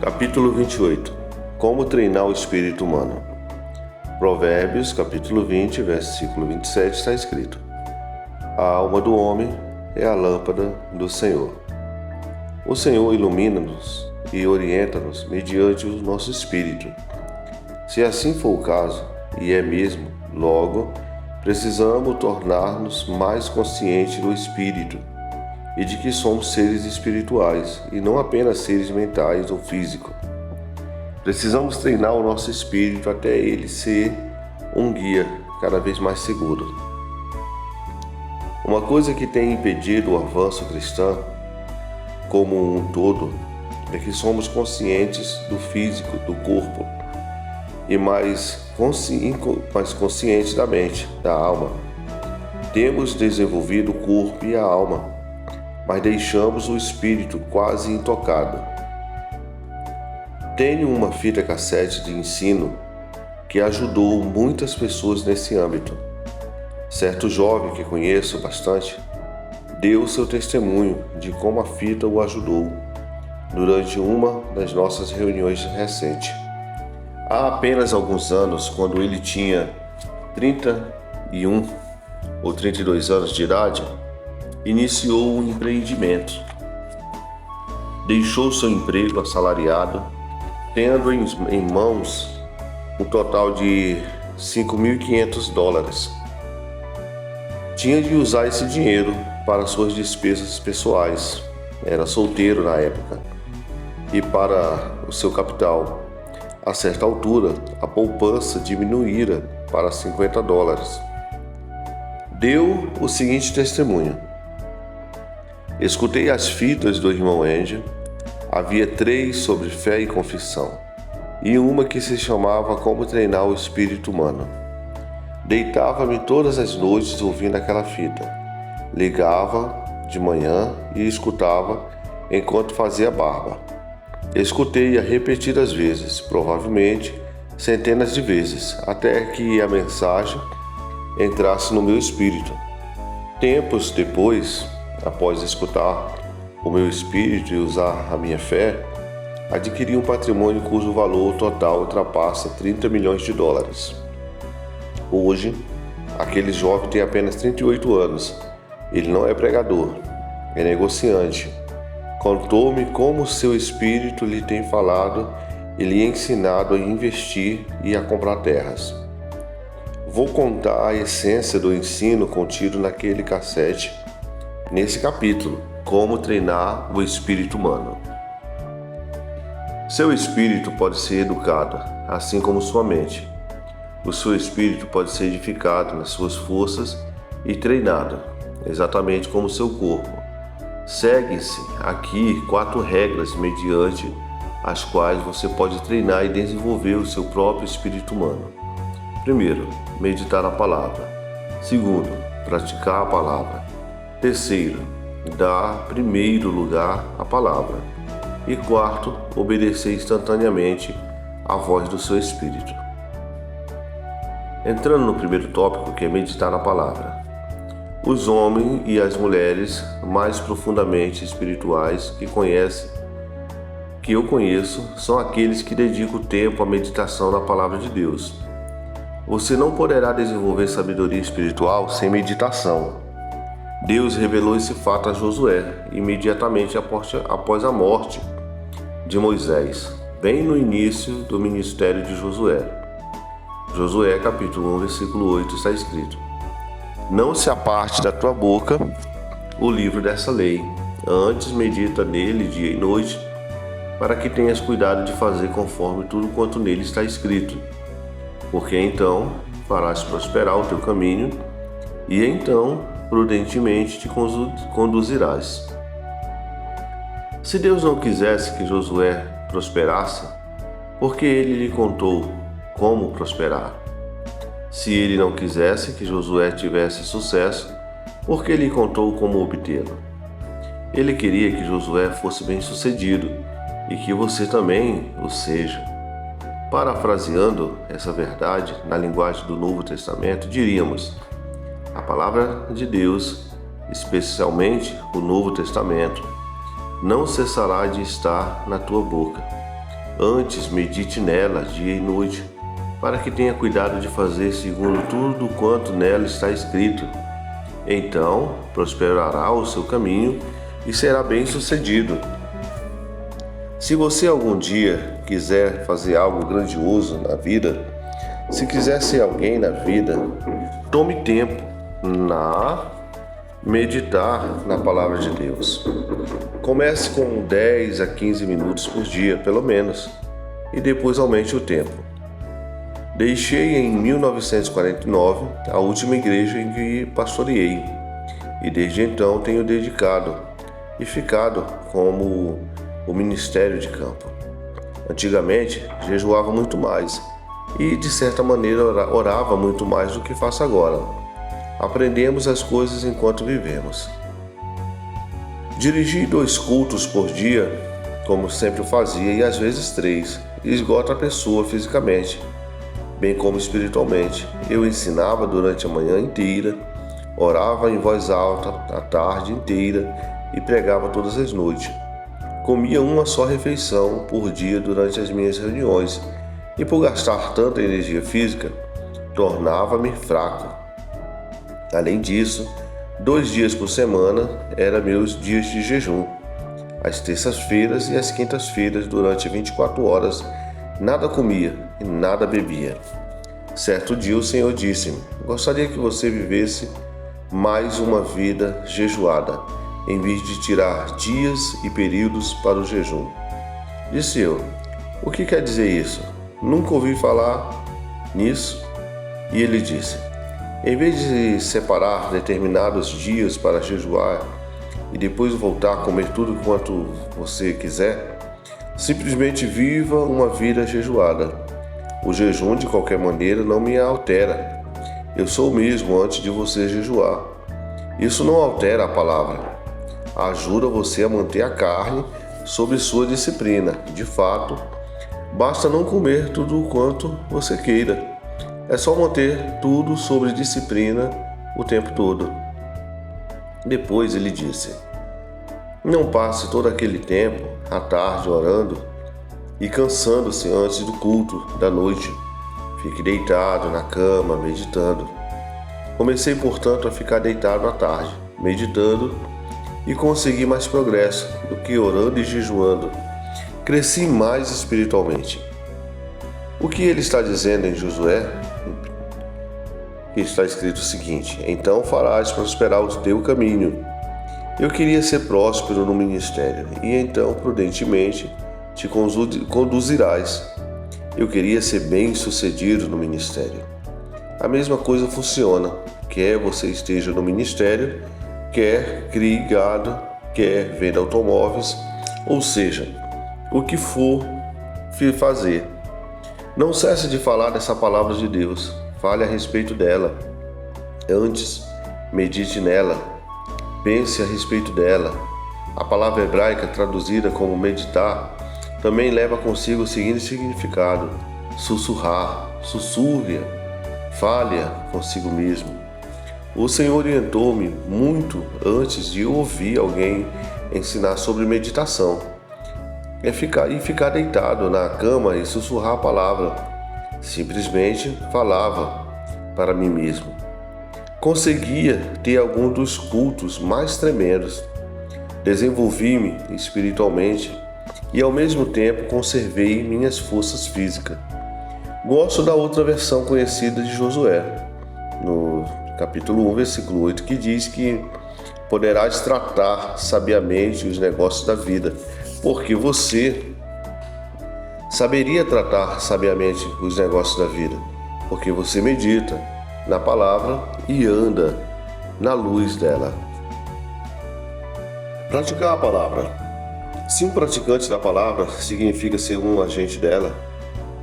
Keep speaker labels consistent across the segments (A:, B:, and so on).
A: Capítulo 28. Como treinar o espírito humano. Provérbios, capítulo 20, versículo 27, está escrito: A alma do homem é a lâmpada do Senhor. O Senhor ilumina-nos e orienta-nos mediante o nosso espírito. Se assim for o caso, e é mesmo, logo, precisamos tornar-nos mais conscientes do espírito e de que somos seres espirituais e não apenas seres mentais ou físicos. Precisamos treinar o nosso espírito até ele ser um guia cada vez mais seguro. Uma coisa que tem impedido o avanço cristão como um todo é que somos conscientes do físico, do corpo, e mais conscientes da mente, da alma. Temos desenvolvido o corpo e a alma, mas deixamos o espírito quase intocado. Tenho uma fita cassete de ensino que ajudou muitas pessoas nesse âmbito. Certo jovem que conheço bastante deu seu testemunho de como a fita o ajudou durante uma das nossas reuniões recentes. Há apenas alguns anos, quando ele tinha 31 ou 32 anos de idade, iniciou um empreendimento. Deixou seu emprego assalariado, tendo em mãos um total de $5.500. Tinha de usar esse dinheiro para suas despesas pessoais. Era solteiro na época. E para o seu capital. A certa altura, a poupança diminuíra para $50. Deu o seguinte testemunho: escutei as fitas do irmão Angel. Havia 3 sobre fé e confissão, e uma que se chamava Como Treinar o Espírito Humano. Deitava-me todas as noites ouvindo aquela fita. Ligava de manhã e escutava enquanto fazia barba. Escutei-a repetidas vezes, provavelmente centenas de vezes, até que a mensagem entrasse no meu espírito. Tempos depois, após escutar o meu espírito e usar a minha fé, adquiri um patrimônio cujo valor total ultrapassa $30 milhões. Hoje, aquele jovem tem apenas 38 anos. Ele não é pregador, é negociante. Contou-me como seu espírito lhe tem falado e lhe ensinado a investir e a comprar terras. Vou contar a essência do ensino contido naquele cassete, nesse capítulo, Como Treinar o Espírito Humano. Seu espírito pode ser educado, assim como sua mente. O seu espírito pode ser edificado nas suas forças e treinado, exatamente como seu corpo. Segue-se aqui 4 regras mediante as quais você pode treinar e desenvolver o seu próprio espírito humano. Primeiro, meditar na palavra. Segundo, praticar a palavra. Terceiro, dar primeiro lugar à palavra. E quarto, obedecer instantaneamente à voz do seu espírito. Entrando no primeiro tópico, que é meditar na palavra. Os homens e as mulheres mais profundamente espirituais que eu conheço são aqueles que dedicam tempo à meditação na palavra de Deus. Você não poderá desenvolver sabedoria espiritual sem meditação. Deus revelou esse fato a Josué imediatamente após a morte de Moisés, bem no início do ministério de Josué. Josué capítulo 1, versículo 8 está escrito: Não se aparte da tua boca o livro dessa lei, antes medita nele dia e noite, para que tenhas cuidado de fazer conforme tudo quanto nele está escrito, porque então farás prosperar o teu caminho, e então prudentemente te conduzirás. Se Deus não quisesse que Josué prosperasse, por que ele lhe contou como prosperar? Se ele não quisesse que Josué tivesse sucesso, por que lhe contou como obtê-lo? Ele queria que Josué fosse bem-sucedido e que você também o seja. Parafraseando essa verdade na linguagem do Novo Testamento, diríamos: a palavra de Deus, especialmente o Novo Testamento, não cessará de estar na tua boca. Antes, medite nela dia e noite, para que tenha cuidado de fazer segundo tudo quanto nela está escrito. Então prosperará o seu caminho e será bem-sucedido. Se você algum dia quiser fazer algo grandioso na vida, se quiser ser alguém na vida, tome tempo na meditar na palavra de Deus. Comece com 10 a 15 minutos por dia, pelo menos, e depois aumente o tempo. Deixei em 1949 a última igreja em que pastoreei, e desde então tenho dedicado e ficado como o ministério de campo. Antigamente, jejuava muito mais e, de certa maneira, orava muito mais do que faço agora. Aprendemos as coisas enquanto vivemos. Dirigir 2 cultos por dia, como sempre fazia, e às vezes 3, esgota a pessoa fisicamente, bem como espiritualmente. Eu ensinava durante a manhã inteira, orava em voz alta a tarde inteira e pregava todas as noites. Comia uma só refeição por dia durante as minhas reuniões e, por gastar tanta energia física, tornava-me fraco. Além disso, 2 dias por semana eram meus dias de jejum. Às terças-feiras e às quintas-feiras, durante 24 horas, nada comia e nada bebia. Certo dia o Senhor disse-me: gostaria que você vivesse mais uma vida jejuada, em vez de tirar dias e períodos para o jejum. Disse eu: o que quer dizer isso? Nunca ouvi falar nisso. E ele disse: em vez de separar determinados dias para jejuar e depois voltar a comer tudo quanto você quiser, simplesmente viva uma vida jejuada. O jejum, de qualquer maneira, não me altera. Eu sou o mesmo antes de você jejuar. Isso não altera a palavra. Ajuda você a manter a carne sob sua disciplina. De fato, basta não comer tudo o quanto você queira. É só manter tudo sob disciplina o tempo todo. Depois ele disse: não passe todo aquele tempo à tarde orando e cansando-se antes do culto da noite. Fique deitado na cama, meditando. Comecei, portanto, a ficar deitado à tarde, meditando, e consegui mais progresso do que orando e jejuando. Cresci mais espiritualmente. O que ele está dizendo em Josué? Está escrito o seguinte: então farás prosperar o teu caminho. Eu queria ser próspero no ministério, e então prudentemente te conduzirás. Eu queria ser bem-sucedido no ministério. A mesma coisa funciona, quer você esteja no ministério, quer crie gado, quer venda automóveis, ou seja, o que for fazer. Não cesse de falar dessa palavra de Deus, fale a respeito dela. Antes, medite nela, pense a respeito dela. A palavra hebraica traduzida como meditar também leva consigo o seguinte significado: sussurrar, sussurre, fale consigo mesmo. O Senhor orientou-me muito antes de ouvir alguém ensinar sobre meditação. Ficar deitado na cama e sussurrar a palavra. Simplesmente falava para mim mesmo. Conseguia ter algum dos cultos mais tremendos. Desenvolvi-me espiritualmente e ao mesmo tempo conservei minhas forças físicas. Gosto da outra versão conhecida de Josué, no capítulo 1, versículo 8, que diz que poderás tratar sabiamente os negócios da vida, porque você saberia tratar sabiamente os negócios da vida, porque você medita na palavra e anda na luz dela. Praticar a palavra. Se um praticante da palavra significa ser um agente dela,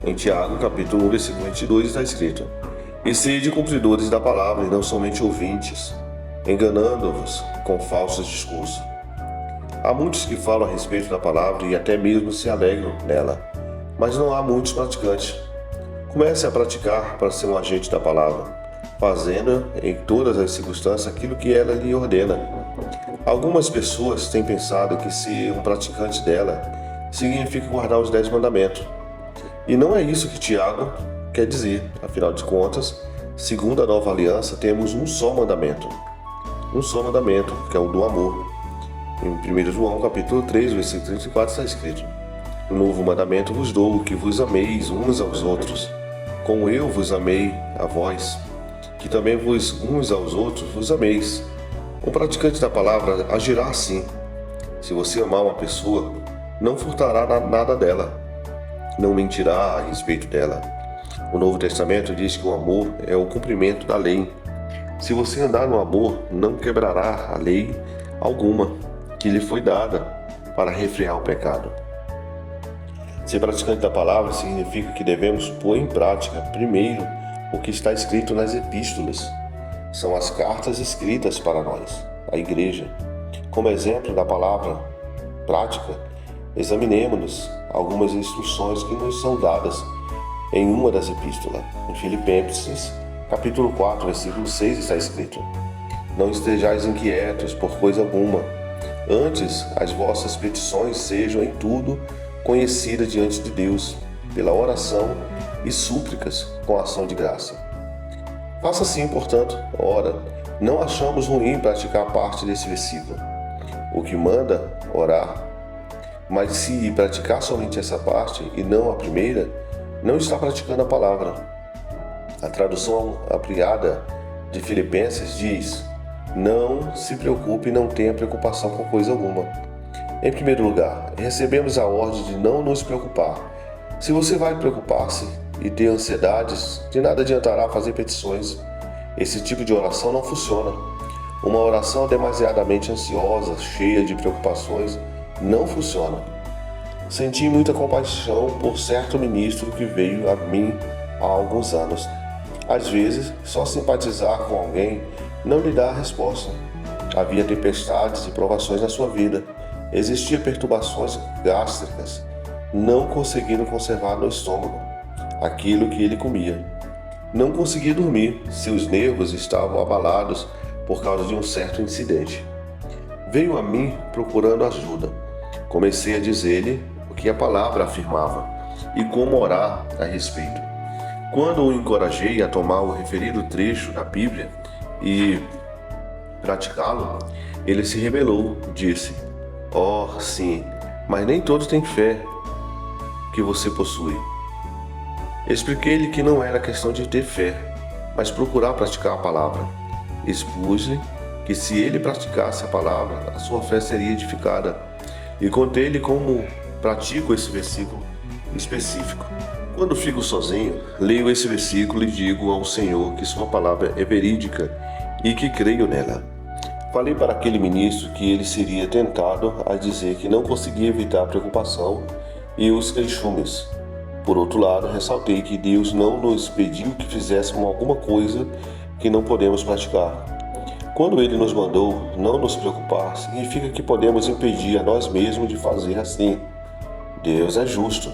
A: em Tiago, capítulo 1, versículo 22, está escrito: e sede cumpridores da palavra, e não somente ouvintes, enganando-vos com falsos discursos. Há muitos que falam a respeito da palavra e até mesmo se alegram nela, mas não há muitos praticantes. Comece a praticar para ser um agente da palavra, fazendo em todas as circunstâncias aquilo que ela lhe ordena. Algumas pessoas têm pensado que ser um praticante dela significa guardar os 10 mandamentos. E não é isso que Tiago quer dizer. Afinal de contas, segundo a nova aliança, temos um só mandamento. Um só mandamento, que é o do amor. Em 1 João capítulo 3, versículo 34 está escrito: "Um novo mandamento vos dou, que vos ameis uns aos outros, como eu vos amei a vós, que também vos uns aos outros vos ameis." Um praticante da palavra agirá assim. Se você amar uma pessoa, não furtará nada dela, não mentirá a respeito dela. O Novo Testamento diz que o amor é o cumprimento da lei. Se você andar no amor, não quebrará a lei alguma que lhe foi dada para refrear o pecado. Ser praticante da palavra significa que devemos pôr em prática, primeiro, o que está escrito nas epístolas. São as cartas escritas para nós, a igreja. Como exemplo da palavra prática, examinemos algumas instruções que nos são dadas em uma das epístolas. Em Filipenses, capítulo 4, versículo 6 está escrito: "Não estejais inquietos por coisa alguma, antes as vossas petições sejam em tudo conhecidas diante de Deus, pela oração e súplicas com ação de graça." Faça assim, portanto, ora, não achamos ruim praticar parte desse versículo, o que manda orar. Mas se praticar somente essa parte e não a primeira, não está praticando a palavra. A tradução apropriada de Filipenses diz: "Não se preocupe e não tenha preocupação com coisa alguma." Em primeiro lugar, recebemos a ordem de não nos preocupar. Se você vai preocupar-se e ter ansiedades, de nada adiantará fazer petições. Esse tipo de oração não funciona. Uma oração demasiadamente ansiosa, cheia de preocupações, não funciona. Senti muita compaixão por certo ministro que veio a mim há alguns anos. Às vezes, só simpatizar com alguém não lhe dá a resposta. Havia tempestades e provações na sua vida. Existiam perturbações gástricas, não conseguindo conservar no estômago aquilo que ele comia. Não conseguia dormir, seus nervos estavam abalados por causa de um certo incidente. Veio a mim procurando ajuda. Comecei a dizer-lhe o que a palavra afirmava e como orar a respeito. Quando o encorajei a tomar o referido trecho da Bíblia e praticá-lo, ele se rebelou, disse: "Oh, sim, mas nem todos têm fé que você possui." Expliquei-lhe que não era questão de ter fé, mas procurar praticar a palavra. Expus-lhe que se ele praticasse a palavra, a sua fé seria edificada, e contei-lhe como pratico esse versículo específico. Quando fico sozinho, leio esse versículo e digo ao Senhor que sua palavra é verídica e que creio nela. Falei para aquele ministro que ele seria tentado a dizer que não conseguia evitar a preocupação e os queixumes. Por outro lado, ressaltei que Deus não nos pediu que fizéssemos alguma coisa que não podemos praticar. Quando Ele nos mandou não nos preocupar, significa que podemos impedir a nós mesmos de fazer assim. Deus é justo.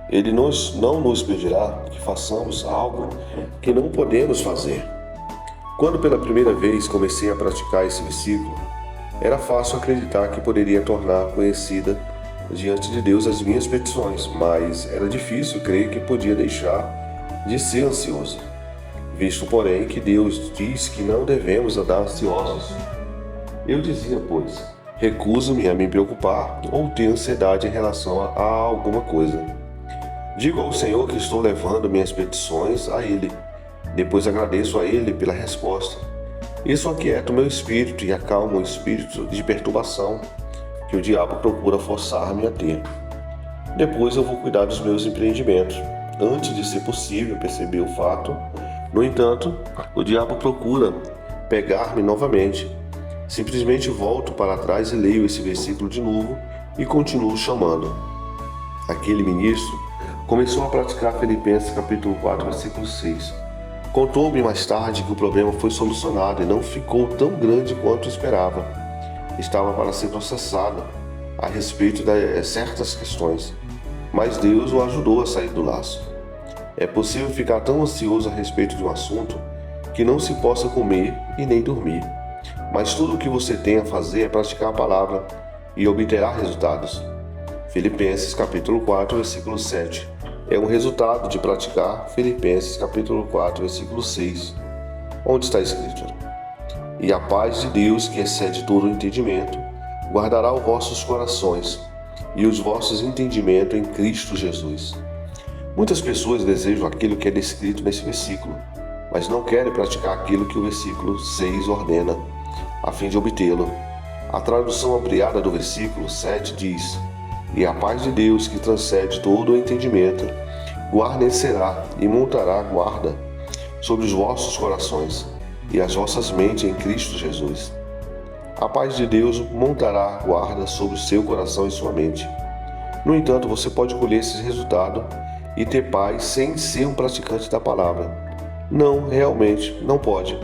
A: Ele não nos pedirá que façamos algo que não podemos fazer. Quando pela primeira vez comecei a praticar esse versículo, era fácil acreditar que poderia tornar conhecida diante de Deus as minhas petições, mas era difícil crer que podia deixar de ser ansioso. Visto, porém, que Deus diz que não devemos andar ansiosos. Eu dizia, pois, recuso-me a me preocupar ou ter ansiedade em relação a alguma coisa. Digo ao Senhor que estou levando minhas petições a Ele. Depois agradeço a Ele pela resposta. Isso aquieta o meu espírito e acalma o espírito de perturbação que o diabo procura forçar-me a ter. Depois eu vou cuidar dos meus empreendimentos, antes de ser possível perceber o fato. No entanto, o diabo procura pegar-me novamente. Simplesmente volto para trás e leio esse versículo de novo e continuo chamando. Aquele ministro começou a praticar Filipenses capítulo 4, versículo 6. Contou-me mais tarde que o problema foi solucionado e não ficou tão grande quanto esperava. Estava para ser processado a respeito de certas questões, mas Deus o ajudou a sair do laço. É possível ficar tão ansioso a respeito de um assunto que não se possa comer e nem dormir. Mas tudo o que você tem a fazer é praticar a palavra e obterá resultados. Filipenses capítulo 4, versículo 7. É um resultado de praticar Filipenses capítulo 4, versículo 6, onde está escrito: E a paz de Deus, que excede todo o entendimento, guardará os vossos corações e os vossos entendimentos em Cristo Jesus. Muitas pessoas desejam aquilo que é descrito nesse versículo, mas não querem praticar aquilo que o versículo 6 ordena, a fim de obtê-lo. A tradução ampliada do versículo 7 diz: E a paz de Deus, que transcende todo o entendimento, guarnecerá e montará guarda sobre os vossos corações e as vossas mentes em Cristo Jesus. A paz de Deus montará guarda sobre o seu coração e sua mente. No entanto, você pode colher esse resultado e ter paz sem ser um praticante da palavra. Não, realmente, não pode.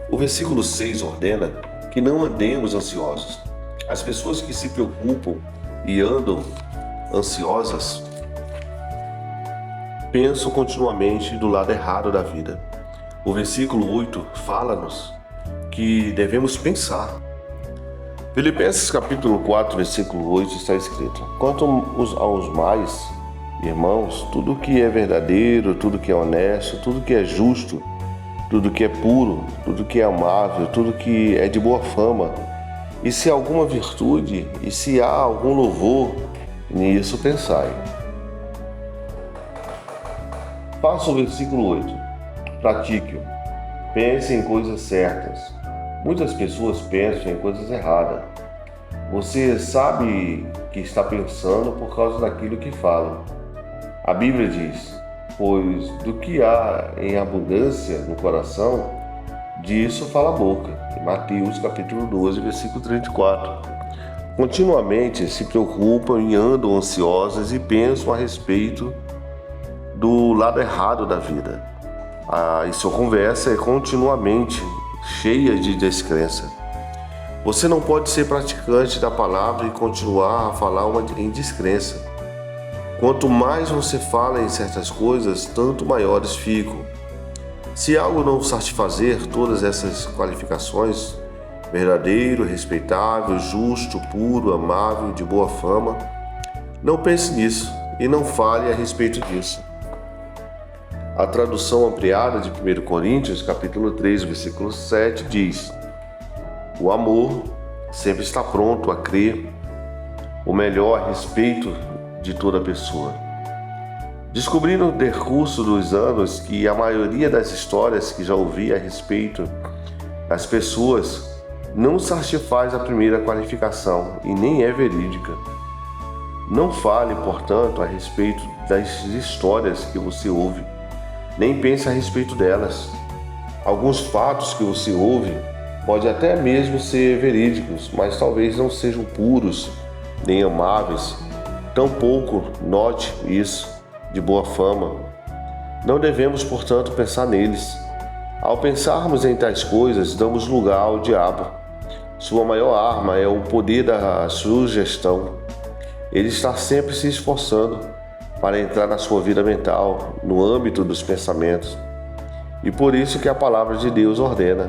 A: O versículo 6 ordena que não andemos ansiosos. As pessoas que se preocupam e andam ansiosas pensam continuamente do lado errado da vida. O versículo 8 fala-nos que devemos pensar. Filipenses capítulo 4, versículo 8 está escrito: Quanto aos mais, irmãos, tudo que é verdadeiro, tudo que é honesto, tudo que é justo, tudo que é puro, tudo que é amável, tudo que é de boa fama, e se há alguma virtude, e se há algum louvor, nisso pensai. Faça o versículo 8. Pratique-o. Pense em coisas certas. Muitas pessoas pensam em coisas erradas. Você sabe que está pensando por causa daquilo que fala. A Bíblia diz: pois do que há em abundância no coração, disso fala a boca. Em Mateus capítulo 12, versículo 34. Continuamente se preocupam e andam ansiosas e pensam a respeito do lado errado da vida. E sua conversa é continuamente cheia de descrença. Você não pode ser praticante da palavra e continuar a falar em descrença. Quanto mais você fala em certas coisas, tanto maiores ficam. Se algo não satisfazer todas essas qualificações, verdadeiro, respeitável, justo, puro, amável, de boa fama, não pense nisso e não fale a respeito disso. A tradução ampliada de 1 Coríntios, capítulo 3, versículo 7, diz: O amor sempre está pronto a crer o melhor a respeito de toda pessoa. Descobri no decurso dos anos que a maioria das histórias que já ouvi a respeito das pessoas não satisfaz a primeira qualificação e nem é verídica. Não fale, portanto, a respeito das histórias que você ouve, nem pense a respeito delas. Alguns fatos que você ouve podem até mesmo ser verídicos, mas talvez não sejam puros nem amáveis. Tampouco note isso de boa fama. Não devemos, portanto, pensar neles. Ao pensarmos em tais coisas, damos lugar ao diabo. Sua maior arma é o poder da sugestão. Ele está sempre se esforçando para entrar na sua vida mental, no âmbito dos pensamentos. E por isso que a palavra de Deus ordena: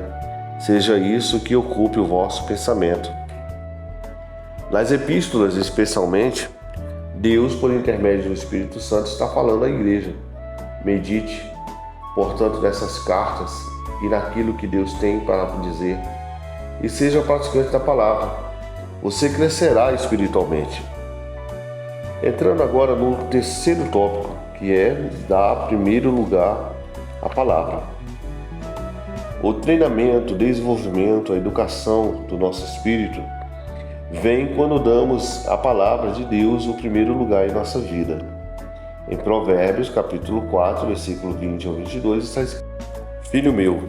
A: seja isso que ocupe o vosso pensamento. Nas epístolas, especialmente, Deus, por intermédio do Espírito Santo, está falando à igreja. Medite, portanto, nessas cartas e naquilo que Deus tem para dizer, e seja praticante da palavra. Você crescerá espiritualmente. Entrando agora no terceiro tópico, que é dar primeiro lugar à palavra. O treinamento, o desenvolvimento, a educação do nosso espírito vem quando damos à palavra de Deus o primeiro lugar em nossa vida. Em Provérbios, capítulo 4, versículo 20 ao 22, está escrito: Filho meu,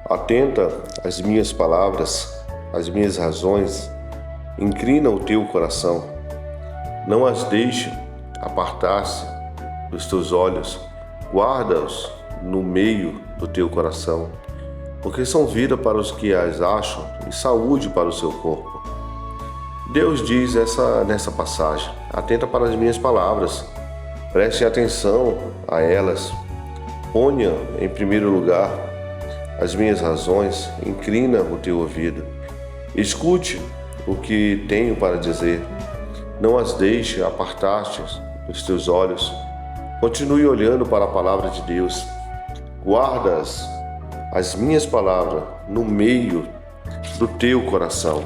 A: atenta às minhas palavras, às minhas razões, inclina o teu coração. Não as deixe apartar-se dos teus olhos, guarda-os no meio do teu coração, porque são vida para os que as acham e saúde para o seu corpo. Deus diz nessa passagem: atenta para as minhas palavras, preste atenção a elas, ponha em primeiro lugar as minhas razões, inclina o teu ouvido, escute o que tenho para dizer. Não as deixe apartar-te dos teus olhos. Continue olhando para a palavra de Deus. Guarda as minhas palavras no meio do teu coração.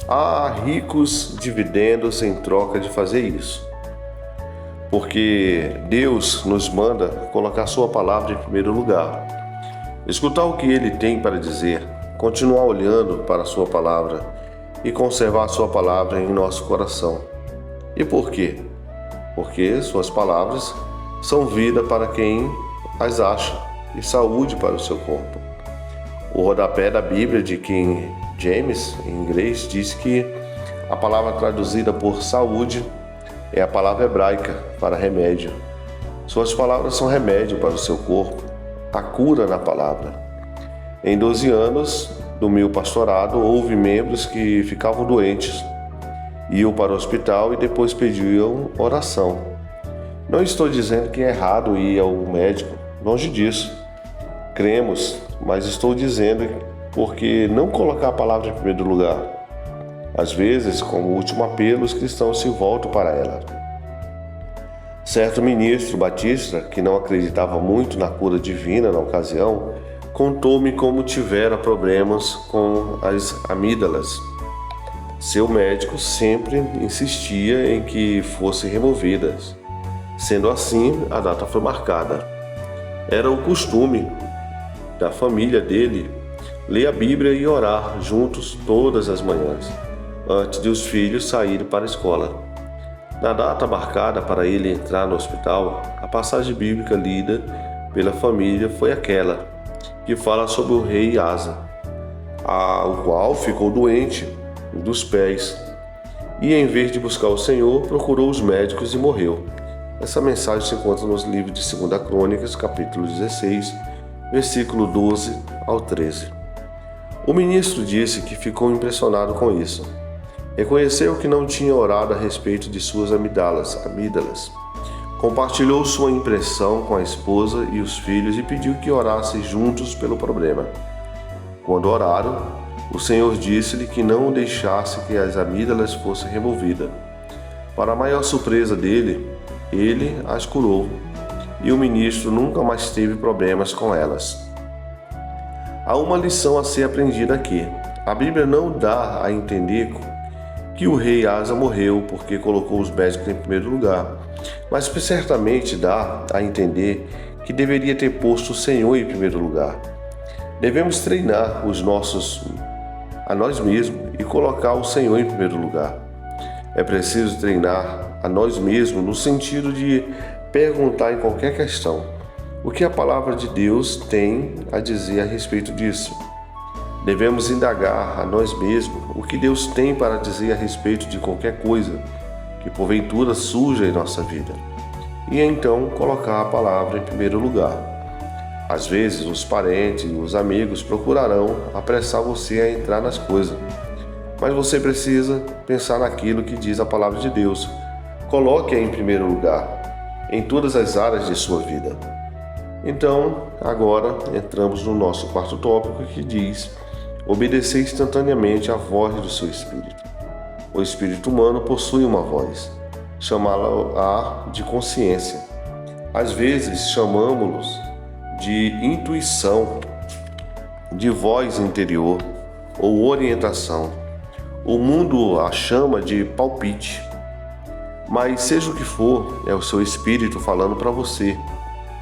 A: Há ricos dividendos em troca de fazer isso, porque Deus nos manda colocar sua palavra em primeiro lugar, escutar o que Ele tem para dizer, continuar olhando para a sua palavra e conservar a sua palavra em nosso coração. E por quê? Porque suas palavras são vida para quem as acha e saúde para o seu corpo. O rodapé da Bíblia de King James, em inglês, diz que a palavra traduzida por saúde é a palavra hebraica para remédio. Suas palavras são remédio para o seu corpo, a cura na palavra. Em 12 anos do meu pastorado, houve membros que ficavam doentes, iam para o hospital e depois pediam oração. Não estou dizendo que é errado ir ao médico, longe disso. Cremos, mas estou dizendo porque não colocar a palavra em primeiro lugar. Às vezes, como último apelo, os cristãos se voltam para ela. Certo ministro batista, que não acreditava muito na cura divina na ocasião, contou-me como tivera problemas com as amígdalas. Seu médico sempre insistia em que fossem removidas. Sendo assim, a data foi marcada. Era o costume da família dele ler a Bíblia e orar juntos todas as manhãs, antes de os filhos saírem para a escola. Na data marcada para ele entrar no hospital, a passagem bíblica lida pela família foi aquela que fala sobre o rei Asa, o qual ficou doente dos pés e, em vez de buscar o Senhor, procurou os médicos e morreu. Essa mensagem se encontra nos livros de 2 Crônicas, capítulo 16, versículo 12 ao 13. O ministro disse que ficou impressionado com isso. Reconheceu que não tinha orado a respeito de suas amígdalas. Compartilhou sua impressão com a esposa e os filhos e pediu que orassem juntos pelo problema. Quando oraram, o Senhor disse-lhe que não deixasse que as amígdalas fossem removidas. Para a maior surpresa dele, ele as curou e o ministro nunca mais teve problemas com elas. Há uma lição a ser aprendida aqui. A Bíblia não dá a entender que o rei Asa morreu porque colocou os médicos em primeiro lugar, mas certamente dá a entender que deveria ter posto o Senhor em primeiro lugar. Devemos treinar a nós mesmos e colocar o Senhor em primeiro lugar. É preciso treinar a nós mesmos no sentido de perguntar em qualquer questão o que a palavra de Deus tem a dizer a respeito disso. Devemos indagar a nós mesmos o que Deus tem para dizer a respeito de qualquer coisa que porventura surja em nossa vida, e então colocar a palavra em primeiro lugar. Às vezes os parentes e os amigos procurarão apressar você a entrar nas coisas, mas você precisa pensar naquilo que diz a palavra de Deus. Coloque-a em primeiro lugar, em todas as áreas de sua vida. Então, agora entramos no nosso quarto tópico, que diz: obedecer instantaneamente à voz do seu espírito. O espírito humano possui uma voz, chamá-la de consciência. Às vezes chamamos-los de intuição, de voz interior ou orientação. O mundo a chama de palpite. Mas seja o que for, é o seu espírito falando para você.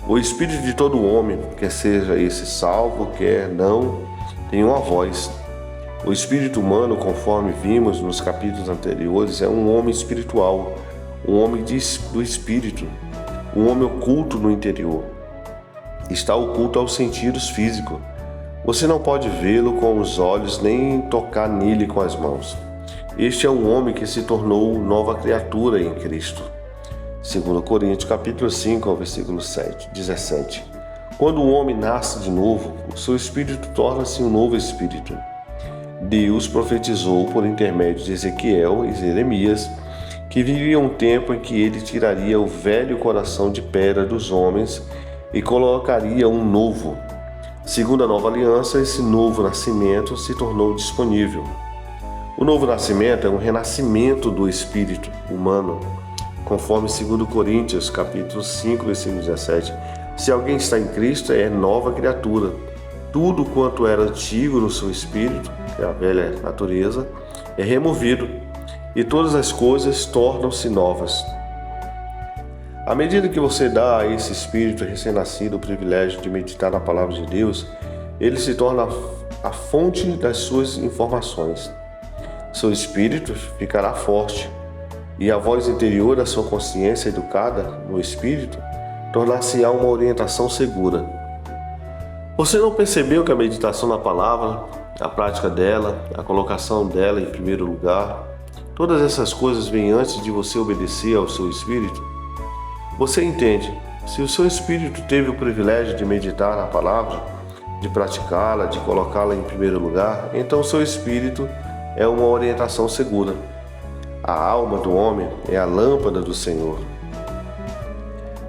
A: O espírito de todo homem, quer seja esse salvo, quer não, tem uma voz. O espírito humano, conforme vimos nos capítulos anteriores, é um homem espiritual, um homem do espírito, um homem oculto no interior. Está oculto aos sentidos físicos. Você não pode vê-lo com os olhos nem tocar nele com as mãos. Este é um homem que se tornou nova criatura em Cristo. 2 Coríntios capítulo 5, versículo 17. Quando o homem nasce de novo, o seu espírito torna-se um novo espírito. Deus profetizou por intermédio de Ezequiel e Jeremias que viria um tempo em que ele tiraria o velho coração de pedra dos homens e colocaria um novo. Segundo a nova aliança, esse novo nascimento se tornou disponível. O novo nascimento é um renascimento do espírito humano, conforme 2 Coríntios, capítulo 5, versículo 17. Se alguém está em Cristo, é nova criatura. Tudo quanto era antigo no seu espírito, que é a velha natureza, é removido, e todas as coisas tornam-se novas. À medida que você dá a esse espírito recém-nascido o privilégio de meditar na palavra de Deus, ele se torna a fonte das suas informações. Seu espírito ficará forte, e a voz interior da sua consciência educada no espírito tornar-se-á uma orientação segura. Você não percebeu que a meditação na palavra, a prática dela, a colocação dela em primeiro lugar, todas essas coisas vêm antes de você obedecer ao seu espírito? Você entende, se o seu espírito teve o privilégio de meditar na palavra, de praticá-la, de colocá-la em primeiro lugar, então o seu espírito é uma orientação segura. A alma do homem é a lâmpada do Senhor.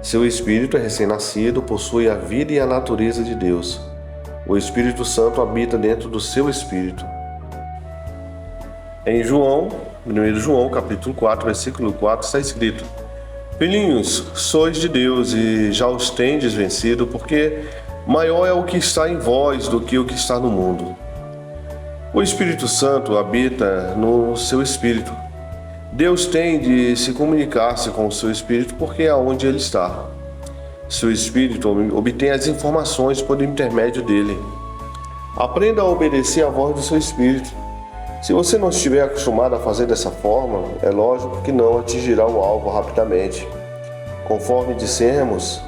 A: Seu espírito é recém-nascido, possui a vida e a natureza de Deus. O Espírito Santo habita dentro do seu espírito. Em 1 João, capítulo 4, versículo 4, está escrito: Filhinhos, sois de Deus e já os tendes vencido, porque maior é o que está em vós do que o que está no mundo. O Espírito Santo habita no seu espírito. Deus tem de se comunicar-se com o seu espírito porque é onde ele está. Seu espírito obtém as informações por intermédio dele. Aprenda a obedecer à voz do seu espírito. Se você não estiver acostumado a fazer dessa forma, é lógico que não atingirá o alvo rapidamente. Conforme dissemos,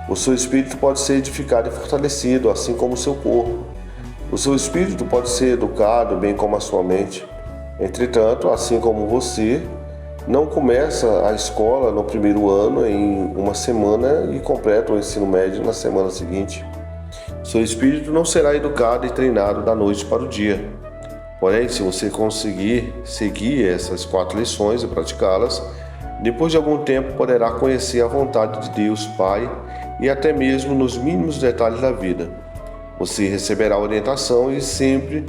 A: o seu espírito pode ser edificado e fortalecido, assim como o seu corpo. O seu espírito pode ser educado, bem como a sua mente. Entretanto, assim como você, não começa a escola no primeiro ano em uma semana e completa o ensino médio na semana seguinte. Seu espírito não será educado e treinado da noite para o dia. Porém, se você conseguir seguir essas 4 lições e praticá-las, depois de algum tempo poderá conhecer a vontade de Deus Pai e até mesmo nos mínimos detalhes da vida. Você receberá orientação e sempre,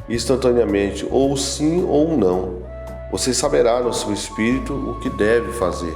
A: instantaneamente, ou sim ou não. Você saberá no seu espírito o que deve fazer.